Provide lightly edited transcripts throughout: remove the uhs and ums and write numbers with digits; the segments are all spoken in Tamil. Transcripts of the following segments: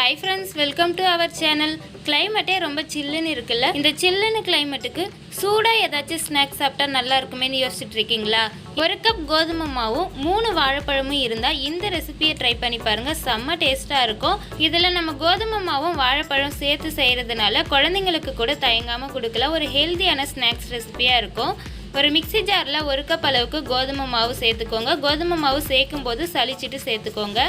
Hi friends, welcome to our channel. Climate ரொம்ப சில்லுன்னு இருக்குல்ல. இந்த சில்லுன்னு கிளைமேட்டுக்கு சூடா ஏதாச்சும் ஸ்நாக்ஸ் சாப்பிட்டா நல்லா இருக்குமேன்னு யோசிச்சுட்டு இருக்கீங்களா? ஒரு கப் கோதுமை மாவும் 3 வாழைப்பழமும் இருந்தா இந்த ரெசிபியை ட்ரை பண்ணி பாருங்க. செம்ம டேஸ்டா இருக்கும். இதுல நம்ம கோதுமை மாவும் வாழைப்பழம் சேர்த்து செய்யறதுனால குழந்தைங்களுக்கு கூட தயங்காம கொடுக்கலாம். ஒரு ஹெல்தியான ஸ்நாக்ஸ் ரெசிபியா இருக்கும். ஒரு மிக்ஸி ஜாரில் 1 கப் அளவுக்கு கோதுமை மாவு சேர்த்துக்கோங்க. கோதுமை மாவு சேர்க்கும் போது சலிச்சிட்டு சேர்த்துக்கோங்க.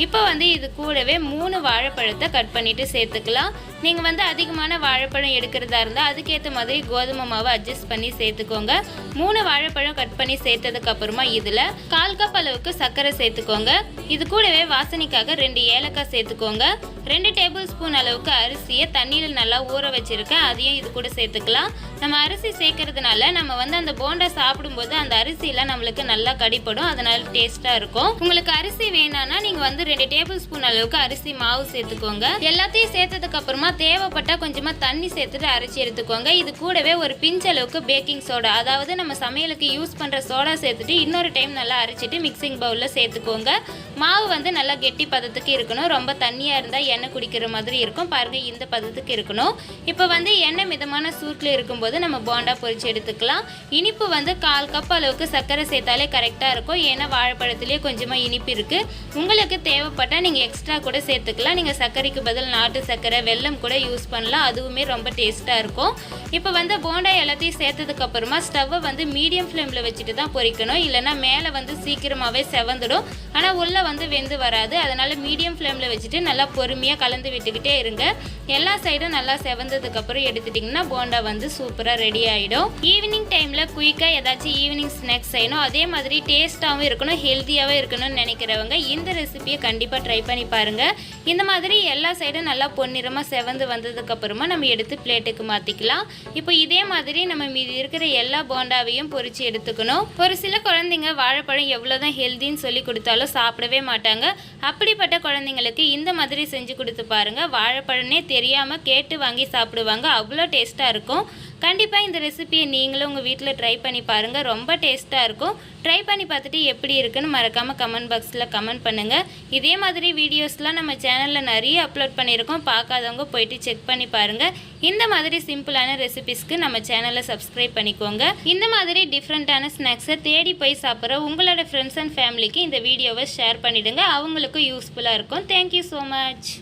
இப்போ இது கூடவே 3 வாழைப்பழத்தை கட் பண்ணிட்டு சேர்த்துக்கலாம். நீங்கள் அதிகமான வாழைப்பழம் எடுக்கிறதா இருந்தால் அதுக்கேற்ற மாதிரி கோதுமை மாவு அட்ஜஸ்ட் பண்ணி சேர்த்துக்கோங்க. 3 வாழைப்பழம் கட் பண்ணி சேர்த்ததுக்கு அப்புறமா இதில் 1/4 கப் அளவுக்கு சர்க்கரை சேர்த்துக்கோங்க. இது கூடவே வாசனைக்காக 2 ஏலக்காய் சேர்த்துக்கோங்க. 2 டேபிள் ஸ்பூன் அளவுக்கு அரிசியை தண்ணியில் நல்லா ஊற வச்சிருக்கேன், அதையும் இது கூட சேர்த்துக்கலாம். நம்ம அரிசி சேர்க்கறதுனால நம்ம அந்த போண்டா சாப்பிடும்போது அந்த அரிசியெல்லாம் நம்மளுக்கு நல்லா கடிப்படும், அதனால டேஸ்ட்டாக இருக்கும். உங்களுக்கு அரிசி வேணான்னா நீங்கள் 2 டேபிள் ஸ்பூன் அளவுக்கு அரிசி மாவு சேர்த்துக்கோங்க. எல்லாத்தையும் சேர்த்ததுக்கு அப்புறமா தேவைப்பட்டால் கொஞ்சமாக தண்ணி சேர்த்துட்டு அரைச்சி எடுத்துக்கோங்க. இது கூடவே ஒரு பிஞ்ச் அளவுக்கு பேக்கிங் சோடா, அதாவது நம்ம சமையலுக்கு யூஸ் பண்ணுற சோடா சேர்த்துட்டு இன்னொரு டைம் நல்லா அரைச்சிட்டு மிக்சிங் பவுலில் சேர்த்துக்கோங்க. மாவு நல்லா கெட்டி பதத்துக்கு இருக்கணும். ரொம்ப தண்ணியாக இருந்தால் எண்ணெய் குடிக்கிற மாதிரி இருக்கும். பாருங்கள், இந்த பதத்துக்கு இருக்கணும். இப்போ எண்ணெய் மிதமான சூட்டில் இருக்கும்போது நம்ம போண்டா பொரிச்சு எடுத்துக்கலாம். இனிப்பு 1/4 கப் அளவுக்கு சர்க்கரை சேர்த்தாலே கரெக்டாக இருக்கும். ஏன்னா வாழைப்பழத்துலேயே கொஞ்சமாக இனிப்பு இருக்குது. உங்களுக்கு தேவைப்பட்டால் நீங்கள் எக்ஸ்ட்ரா கூட சேர்த்துக்கலாம். நீங்கள் சர்க்கரைக்கு பதில் நாட்டு சர்க்கரை, வெல்லம் கூட யூஸ் பண்ணலாம். அதுவுமே ரொம்ப டேஸ்ட்டாக இருக்கும். இப்போ போண்டா எல்லாத்தையும் சேர்த்ததுக்கு அப்புறமா ஸ்டவ்வை மீடியம் ஃப்ளேமில் வச்சுட்டு தான் பொரிக்கணும். இல்லைனா மேலே சீக்கிரமாகவே செவந்துடும், ஆனால் உள்ளே வெந்து வராது. அதனால் மீடியம் ஃப்ளேமில் வச்சுட்டு நல்லா பொறுமையாக கலந்து விட்டுக்கிட்டே இருங்க. எல்லா சைடும் நல்லா செவந்ததுக்கப்புறம் எடுத்துட்டிங்கன்னா போண்டா சூப்பராக ரெடி ஆகிடும். ஈவினிங் டைமில் குயிக்காக ஏதாச்சும் ஈவினிங் ஸ்நாக்ஸ் செய்யணும், அதே மாதிரி டேஸ்ட்டாகவும் இருக்கணும், ஹெல்த்தியாகவும் இருக்கணும்னு நினைக்கிறவங்க இந்த ரெசிபியை கண்டிப்பாக ட்ரை பண்ணி பாருங்கள். இந்த மாதிரி எல்லா சைடும் நல்லா பொன்னிறமாக செவந்து வந்ததுக்கப்புறமா நம்ம எடுத்து பிளேட்டுக்கு மாற்றிக்கலாம். இப்போ இதே மாதிரி நம்ம மீதி இருக்கிற எல்லா போண்டாவையும் பொரிச்சு எடுத்துக்கணும். ஒரு சில குழந்தைங்க வாழைப்பழம் எவ்வளோதான் ஹெல்த்தின்னு சொல்லி கொடுத்தாலும் சாப்பிடவே மாட்டாங்க. அப்படிப்பட்ட குழந்தைங்களுக்கு இந்த மாதிரி செஞ்சு கொடுத்து பாருங்கள். வாழைப்பழமே தெரியாமல் கேட்டு வாங்கி சாப்பிடுவாங்க, அவ்வளோ டேஸ்ட்டாக இருக்கும். கண்டிப்பாக இந்த ரெசிபியை நீங்களும் உங்கள் வீட்டில் ட்ரை பண்ணி பாருங்கள். ரொம்ப டேஸ்ட்டாக இருக்கும். ட்ரை பண்ணி பார்த்துட்டு எப்படி இருக்குன்னு மறக்காமல் கமெண்ட் பாக்ஸில் கமெண்ட் பண்ணுங்கள். இதே மாதிரி வீடியோஸ்லாம் நம்ம சேனலில் நிறைய அப்லோட் பண்ணியிருக்கோம், பார்க்காதவங்க போயிட்டு செக் பண்ணி பாருங்கள். இந்த மாதிரி சிம்பிளான ரெசிபிஸ்க்கு நம்ம சேனலை சப்ஸ்கிரைப் பண்ணிக்கோங்க. இந்த மாதிரி டிஃப்ரெண்ட்டான ஸ்நாக்ஸை தேடி போய் சாப்பிட்ற உங்களோட ஃப்ரெண்ட்ஸ் அண்ட் ஃபேமிலிக்கு இந்த வீடியோவை ஷேர் பண்ணிவிடுங்க. அவங்களுக்கும் யூஸ்ஃபுல்லாக இருக்கும். Thank you so much.